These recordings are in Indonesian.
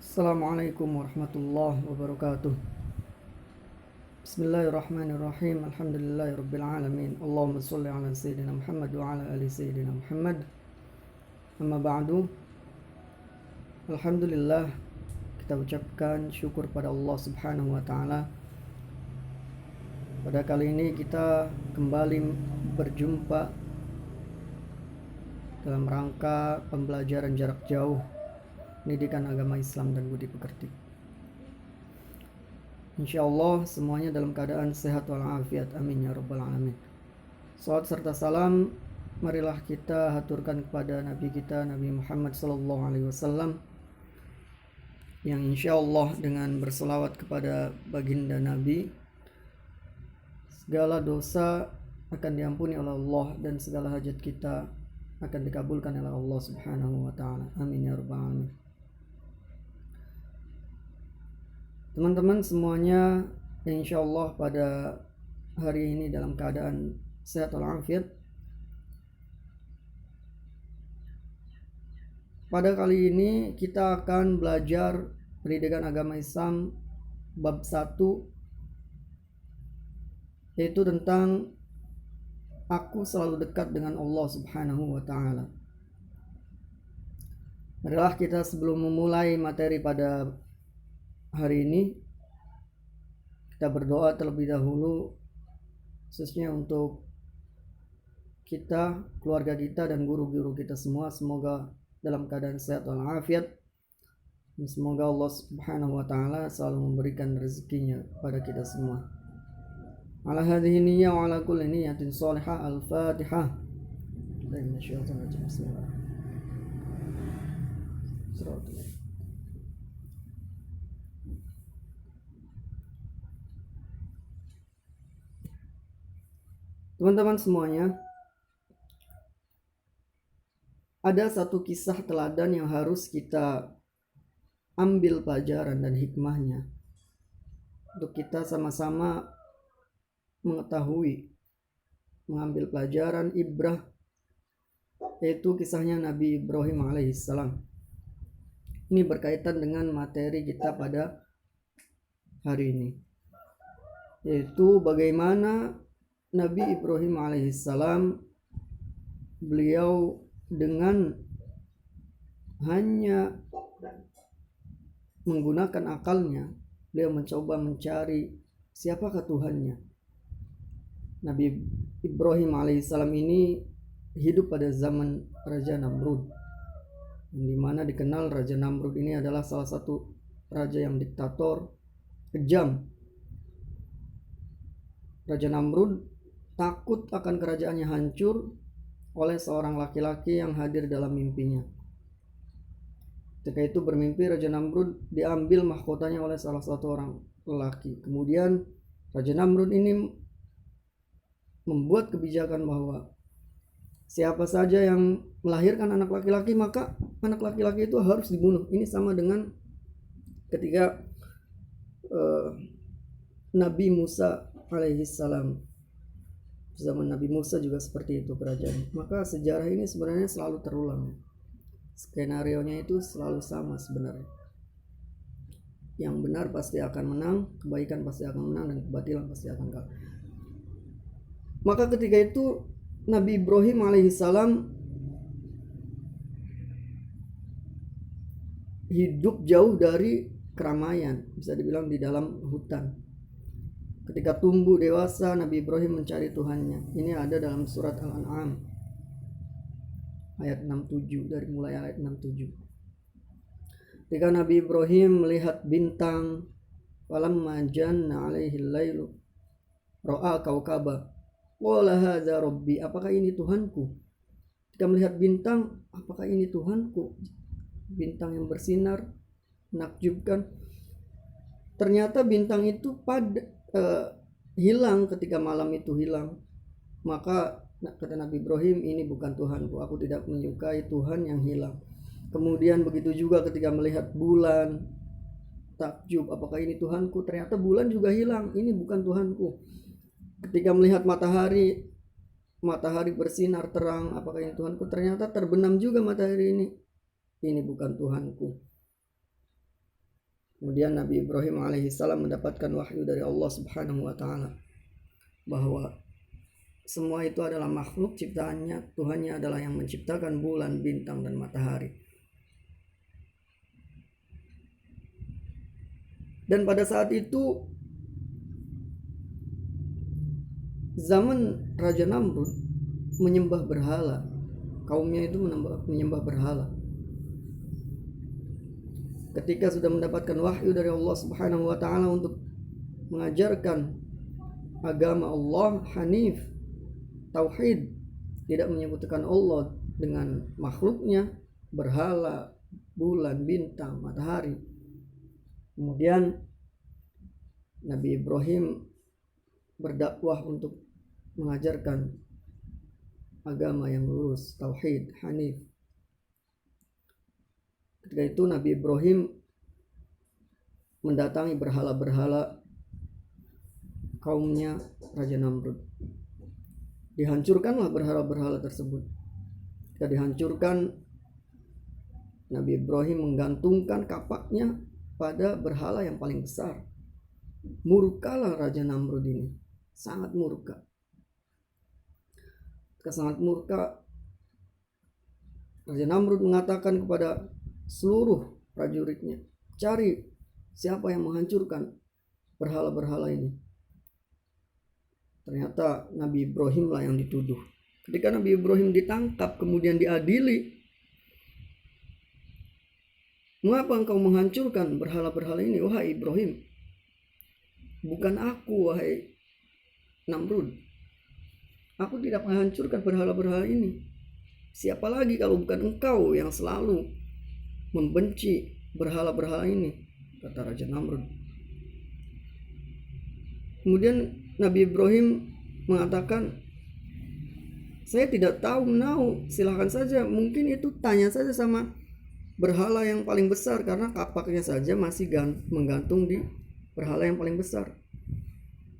Assalamualaikum warahmatullahi wabarakatuh. Bismillahirrahmanirrahim. Alhamdulillahirabbil alamin. Allahumma shalli ala sayyidina Muhammad wa ala ali sayyidina Muhammad. Amma ba'du. Alhamdulillah, kita ucapkan syukur pada Allah Subhanahu wa taala. Pada kali ini kita kembali berjumpa dalam rangka pembelajaran jarak jauh pendidikan agama Islam dan budi pekerti. Insyaallah semuanya dalam keadaan sehat walafiat. Amin ya rabbal alamin. Salawat serta salam marilah kita haturkan kepada Nabi kita Nabi Muhammad sallallahu alaihi wasallam, yang insyaallah dengan berselawat kepada baginda Nabi segala dosa akan diampuni oleh Allah dan segala hajat kita akan dikabulkan oleh Allah Subhanahu wa taala. Amin ya rabbal alamin. Teman-teman semuanya, insyaallah pada hari ini dalam keadaan sehat walafiat. Pada kali ini kita akan belajar pendidikan agama Islam bab 1, yaitu tentang aku selalu dekat dengan Allah Subhanahu wa taala. Marilah kita sebelum memulai materi pada hari ini, kita berdoa terlebih dahulu, khususnya untuk kita, keluarga kita, dan guru-guru kita semua. Semoga dalam keadaan sehat walafiat, dan semoga Allah Subhanahu wa taala selalu memberikan rezekinya kepada kita semua. Ala hadhihi niyyah wa ala kulli niyyatin shalihah. Al-Fatihah. Teman-teman semuanya, ada satu kisah teladan yang harus kita ambil pelajaran dan hikmahnya untuk kita sama-sama mengetahui, mengambil pelajaran ibrah, yaitu kisahnya Nabi Ibrahim alaihissalam. Ini berkaitan dengan materi kita pada hari ini, yaitu bagaimana Nabi Ibrahim alaihissalam, beliau dengan hanya menggunakan akalnya, beliau mencoba mencari siapakah Tuhannya. Nabi Ibrahim alaihissalam ini hidup pada zaman Raja Namrud, di mana dikenal Raja Namrud ini adalah salah satu raja yang diktator, kejam. Raja Namrud takut akan kerajaannya hancur oleh seorang laki-laki yang hadir dalam mimpinya. Ketika itu bermimpi, Raja Namrud diambil mahkotanya oleh salah satu orang lelaki. Kemudian Raja Namrud ini membuat kebijakan bahwa siapa saja yang melahirkan anak laki-laki, maka anak laki-laki itu harus dibunuh. Ini sama dengan ketika Nabi Musa alaihissalam. Zaman Nabi Musa juga seperti itu kerajaan. Maka sejarah ini sebenarnya selalu terulang. Skenarionya itu selalu sama sebenarnya. Yang benar pasti akan menang, kebaikan pasti akan menang, dan kebatilan pasti akan kalah. Maka ketika itu Nabi Ibrahim alaihissalam hidup jauh dari keramaian, bisa dibilang di dalam hutan. Ketika tumbuh dewasa, Nabi Ibrahim mencari Tuhannya. Ini ada dalam surat Al-An'am ayat 67, dari mulai ayat 67. Ketika Nabi Ibrahim melihat bintang, falamma janna alaihi lailu ra'a kaukaba qala hadza rabbi, apakah ini Tuhanku? Ketika melihat bintang, apakah ini Tuhanku? Bintang yang bersinar menakjubkan. Ternyata bintang itu hilang ketika malam itu hilang. Maka kata Nabi Ibrahim, ini bukan Tuhanku, aku tidak menyukai Tuhan yang hilang. Kemudian begitu juga ketika melihat bulan, takjub, apakah ini Tuhanku? Ternyata bulan juga hilang, ini bukan Tuhanku. Ketika melihat matahari bersinar terang, apakah ini Tuhanku? Ternyata terbenam juga matahari ini bukan Tuhanku. Kemudian Nabi Ibrahim alaihissalam mendapatkan wahyu dari Allah Subhanahu wa taala bahwa semua itu adalah makhluk ciptaannya, Tuhannya adalah yang menciptakan bulan, bintang, dan matahari. Dan pada saat itu zaman Raja Namrud menyembah berhala. Kaumnya itu menyembah berhala. Ketika sudah mendapatkan wahyu dari Allah Subhanahu wa taala untuk mengajarkan agama Allah Hanif, tauhid, tidak menyebutkan Allah dengan makhluknya, berhala, bulan, bintang, matahari. Kemudian Nabi Ibrahim berdakwah untuk mengajarkan agama yang lurus, tauhid, hanif. Ketika itu Nabi Ibrahim mendatangi berhala-berhala kaumnya Raja Namrud. Dihancurkanlah berhala-berhala tersebut. Ketika dihancurkan, Nabi Ibrahim menggantungkan kapaknya pada berhala yang paling besar. Murkalah Raja Namrud ini, sangat murka. Ketika sangat murka, Raja Namrud mengatakan kepada seluruh prajuritnya, cari siapa yang menghancurkan berhala-berhala ini. Ternyata Nabi Ibrahim lah yang dituduh. Ketika Nabi Ibrahim ditangkap kemudian diadili, mengapa engkau menghancurkan berhala-berhala ini, wahai Ibrahim? Bukan aku, wahai Namrud. Aku tidak menghancurkan berhala-berhala ini. Siapa lagi kalau bukan engkau yang selalu membenci berhala-berhala ini, kata Raja Namrud. Kemudian Nabi Ibrahim mengatakan, saya tidak tahu menau, silahkan saja, mungkin itu tanya saja sama berhala yang paling besar, karena kapaknya saja masih menggantung di berhala yang paling besar.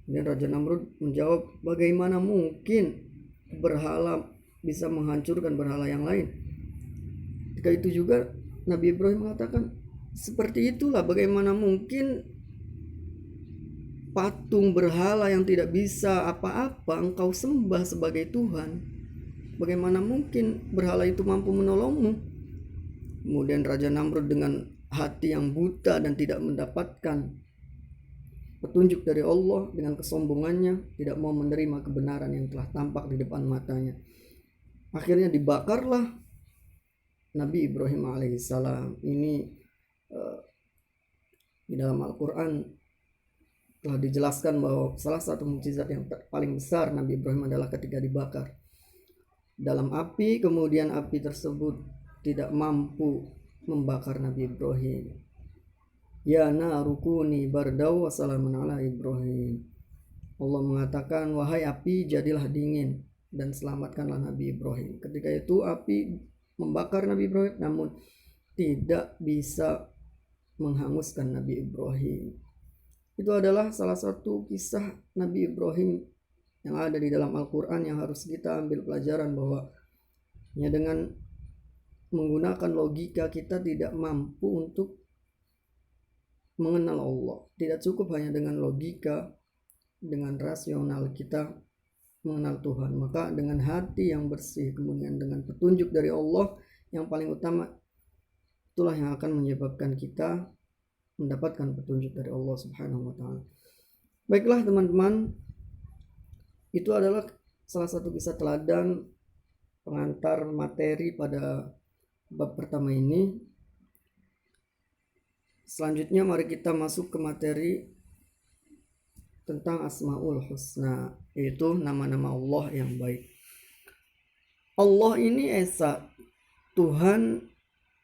Kemudian Raja Namrud menjawab, bagaimana mungkin berhala bisa menghancurkan berhala yang lain? Ketika itu juga Nabi Ibrahim mengatakan, seperti itulah bagaimana mungkin patung berhala yang tidak bisa apa-apa engkau sembah sebagai Tuhan. Bagaimana mungkin berhala itu mampu menolongmu? Kemudian Raja Namrud dengan hati yang buta dan tidak mendapatkan petunjuk dari Allah, dengan kesombongannya tidak mau menerima kebenaran yang telah tampak di depan matanya. Akhirnya dibakarlah Nabi Ibrahim alaihissalam. Ini di dalam Al-Quran telah dijelaskan bahwa salah satu mukjizat yang paling besar Nabi Ibrahim adalah ketika dibakar dalam api, kemudian api tersebut tidak mampu membakar Nabi Ibrahim. Ya narukuni bardaw wa salamun ala Ibrahim. Allah mengatakan, wahai api, jadilah dingin dan selamatkanlah Nabi Ibrahim. Ketika itu api membakar Nabi Ibrahim, namun tidak bisa menghanguskan Nabi Ibrahim. Itu adalah salah satu kisah Nabi Ibrahim yang ada di dalam Al-Quran yang harus kita ambil pelajaran, bahwa ya dengan menggunakan logika kita tidak mampu untuk mengenal Allah. Tidak cukup hanya dengan logika, dengan rasional kita mengenal Tuhan. Maka dengan hati yang bersih, kemudian dengan petunjuk dari Allah yang paling utama, itulah yang akan menyebabkan kita mendapatkan petunjuk dari Allah Subhanahu wa taala. Baiklah teman-teman, itu adalah salah satu kisah teladan pengantar materi pada bab pertama ini. Selanjutnya mari kita masuk ke materi tentang Asmaul Husna, yaitu nama-nama Allah yang baik. Allah ini Esa, Tuhan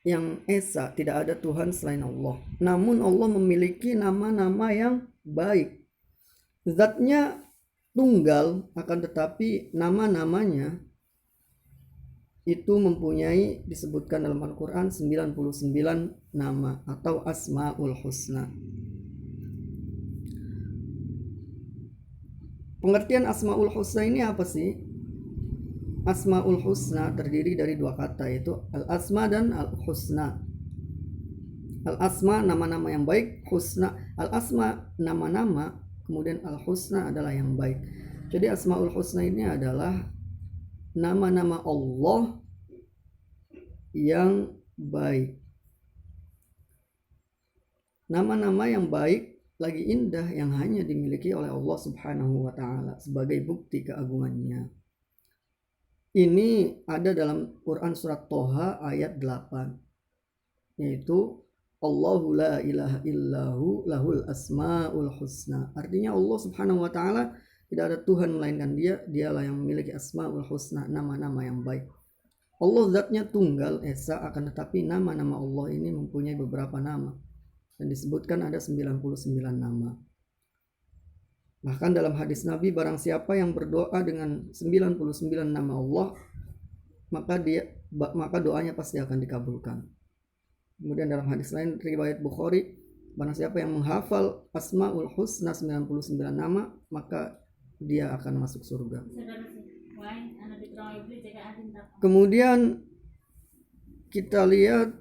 yang Esa, tidak ada Tuhan selain Allah. Namun Allah memiliki nama-nama yang baik. Zatnya tunggal, akan tetapi nama-namanya itu mempunyai, disebutkan dalam Al-Quran 99 nama atau Asmaul Husna. Pengertian Asmaul Husna ini apa sih? Asmaul Husna terdiri dari dua kata, yaitu Al-Asma dan Al-Husna. Al-asma nama-nama yang baik, husna al-asma nama-nama, kemudian al-husna adalah yang baik. Jadi asmaul husna ini adalah nama-nama Allah yang baik. Nama-nama yang baik lagi indah yang hanya dimiliki oleh Allah Subhanahu wa taala sebagai bukti keagungannya. Ini ada dalam Quran surat Toha ayat 8, yaitu Allahu la ilaha illahu lahul asmaul husna. Artinya Allah Subhanahu wa taala tidak ada Tuhan melainkan dialah yang memiliki asmaul husna, nama-nama yang baik. Allah zatnya tunggal esa, akan tetapi nama-nama Allah ini mempunyai beberapa nama dan disebutkan ada 99 nama. Bahkan dalam hadis Nabi, barang siapa yang berdoa dengan 99 nama Allah, maka doanya pasti akan dikabulkan. Kemudian dalam hadis lain riwayat Bukhari, barang siapa yang menghafal Asmaul Husna 99 nama, maka dia akan masuk surga. Kemudian kita lihat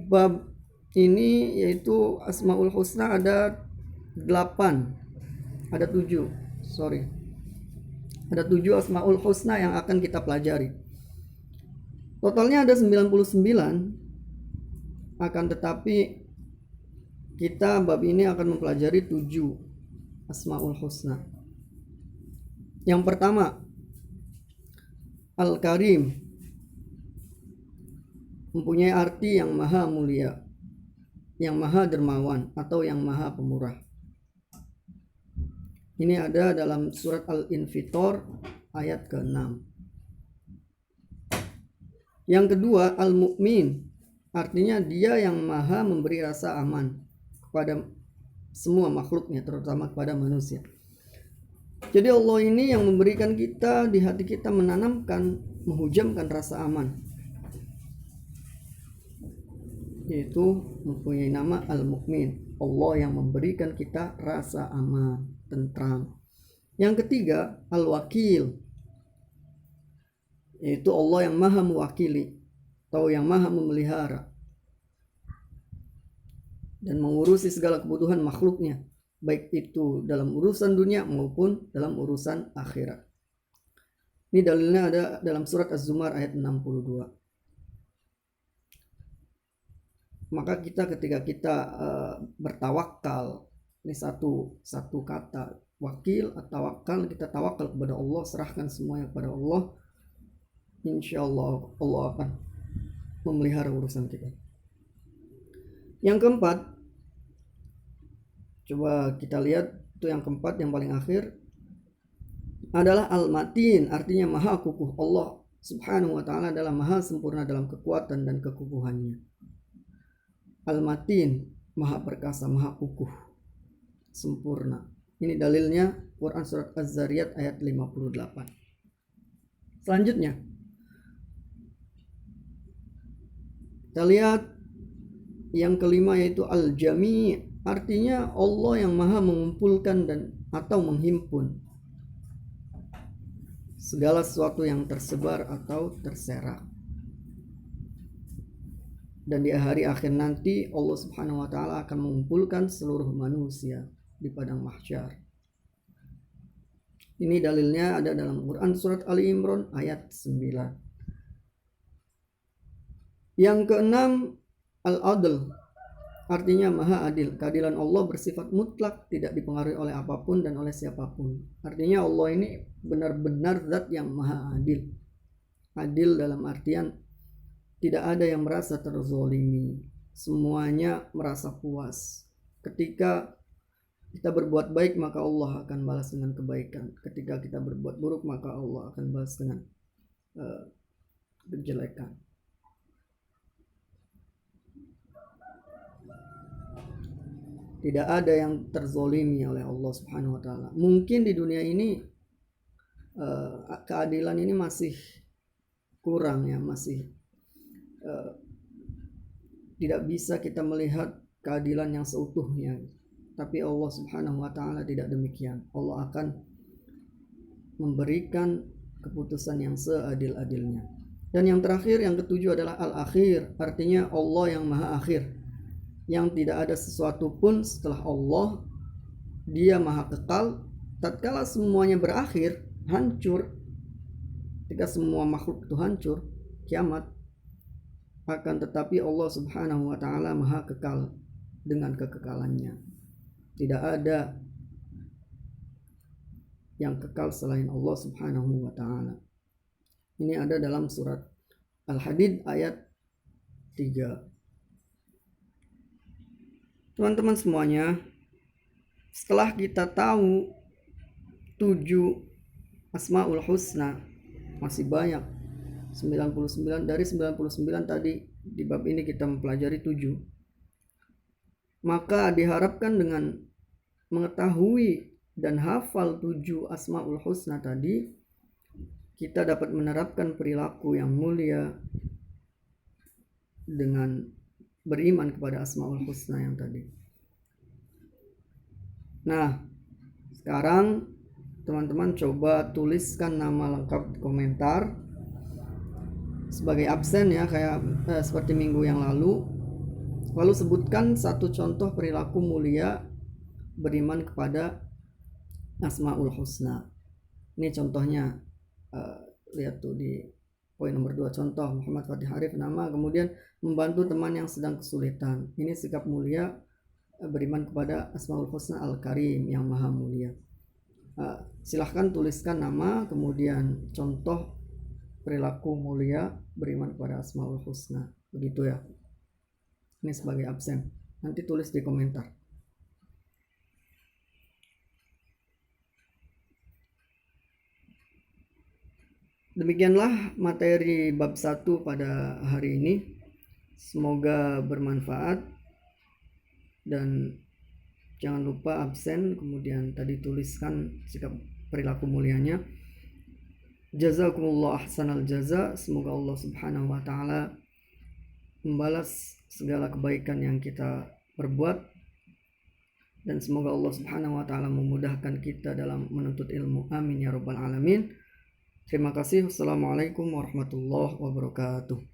bab ini, yaitu Asmaul Husna ada 7 Asmaul Husna yang akan kita pelajari. Totalnya ada 99, akan tetapi kita bab ini akan mempelajari 7 Asmaul Husna. Yang pertama, Al-Karim, mempunyai arti yang maha mulia, yang maha dermawan, atau yang maha pemurah. Ini ada dalam surat Al-Infitor ayat ke-6. Yang kedua, Al-Mu'min, artinya dia yang maha memberi rasa aman kepada semua makhluknya, terutama kepada manusia. Jadi Allah ini yang memberikan kita, di hati kita menanamkan, menghujamkan rasa aman, yaitu mempunyai nama Al-Mu'min. Allah yang memberikan kita rasa aman, tentram. Yang ketiga, Al-Wakil, yaitu Allah yang maha mewakili atau yang maha memelihara dan mengurusi segala kebutuhan makhluknya, baik itu dalam urusan dunia maupun dalam urusan akhirat. Ini dalilnya ada dalam surat Az-Zumar ayat 62. Maka ketika kita bertawakal, ini satu kata wakil atau tawakal, kita tawakal kepada Allah, serahkan semuanya kepada Allah, insya Allah Allah akan memelihara urusan kita. Yang keempat, coba kita lihat itu yang keempat, yang paling akhir adalah Al-Matin, artinya maha kukuh. Allah Subhanahu wa ta'ala adalah maha sempurna dalam kekuatan dan kekukuhannya. Al-Matin, maha perkasa, maha kukuh, sempurna. Ini dalilnya Quran surat Az-Zariyat ayat 58. Selanjutnya kita lihat yang kelima, yaitu Al-Jami', artinya Allah yang maha mengumpulkan dan atau menghimpun segala sesuatu yang tersebar atau terserak. Dan di hari akhir nanti Allah Subhanahu wa ta'ala akan mengumpulkan seluruh manusia di padang mahsyar. Ini dalilnya ada dalam Quran surat Ali Imran ayat 9. Yang keenam, Al-Adl, artinya maha adil. Keadilan Allah bersifat mutlak, tidak dipengaruhi oleh apapun dan oleh siapapun. Artinya Allah ini benar-benar zat yang maha adil. Adil dalam artian tidak ada yang merasa terzolimi, semuanya merasa puas. Ketika kita berbuat baik, maka Allah akan balas dengan kebaikan. Ketika kita berbuat buruk, maka Allah akan balas dengan kejelekan. Tidak ada yang terzolimi oleh Allah Subhanahu wa ta'ala. Mungkin di dunia ini keadilan ini masih kurang ya, masih tidak bisa kita melihat keadilan yang seutuhnya. Tapi Allah Subhanahu wa ta'ala tidak demikian. Allah akan memberikan keputusan yang seadil-adilnya. Dan yang terakhir, yang ketujuh adalah al-akhir, artinya Allah yang maha akhir, yang tidak ada sesuatu pun setelah Allah. Dia maha kekal. Tatkala semuanya berakhir, hancur, ketika semua makhluk itu hancur, kiamat, akan tetapi Allah subhanahu wa ta'ala maha kekal dengan kekekalannya. Tidak ada yang kekal selain Allah subhanahu wa ta'ala. Ini ada dalam surat Al-Hadid ayat 3. Teman-teman semuanya, setelah kita tahu 7 Asmaul Husna, masih banyak 99, dari 99 tadi di bab ini kita mempelajari 7. Maka diharapkan dengan mengetahui dan hafal 7 Asmaul Husna tadi, kita dapat menerapkan perilaku yang mulia dengan beriman kepada Asmaul Husna yang tadi. Nah, sekarang teman-teman coba tuliskan nama lengkap di komentar sebagai absen ya, kayak seperti minggu yang lalu. Lalu sebutkan satu contoh perilaku mulia beriman kepada Asmaul Husna. Ini contohnya, lihat tuh di poin nomor 2, contoh Muhammad Fatih Arif nama, kemudian membantu teman yang sedang kesulitan. Ini sikap mulia beriman kepada Asmaul Husna Al-Karim yang maha mulia. Silahkan tuliskan nama, kemudian contoh perilaku mulia beriman kepada Asmaul Husna, begitu ya. Ini sebagai absen, nanti tulis di komentar. Demikianlah materi bab 1 pada hari ini. Semoga bermanfaat, dan jangan lupa absen, kemudian tadi tuliskan sikap perilaku mulianya. Jazakumullah ahsanal jaza. Semoga Allah subhanahu wa ta'ala membalas segala kebaikan yang kita perbuat, dan semoga Allah subhanahu wa ta'ala memudahkan kita dalam menuntut ilmu. Amin ya rabbal alamin. Terima kasih. Wassalamualaikum warahmatullahi wabarakatuh.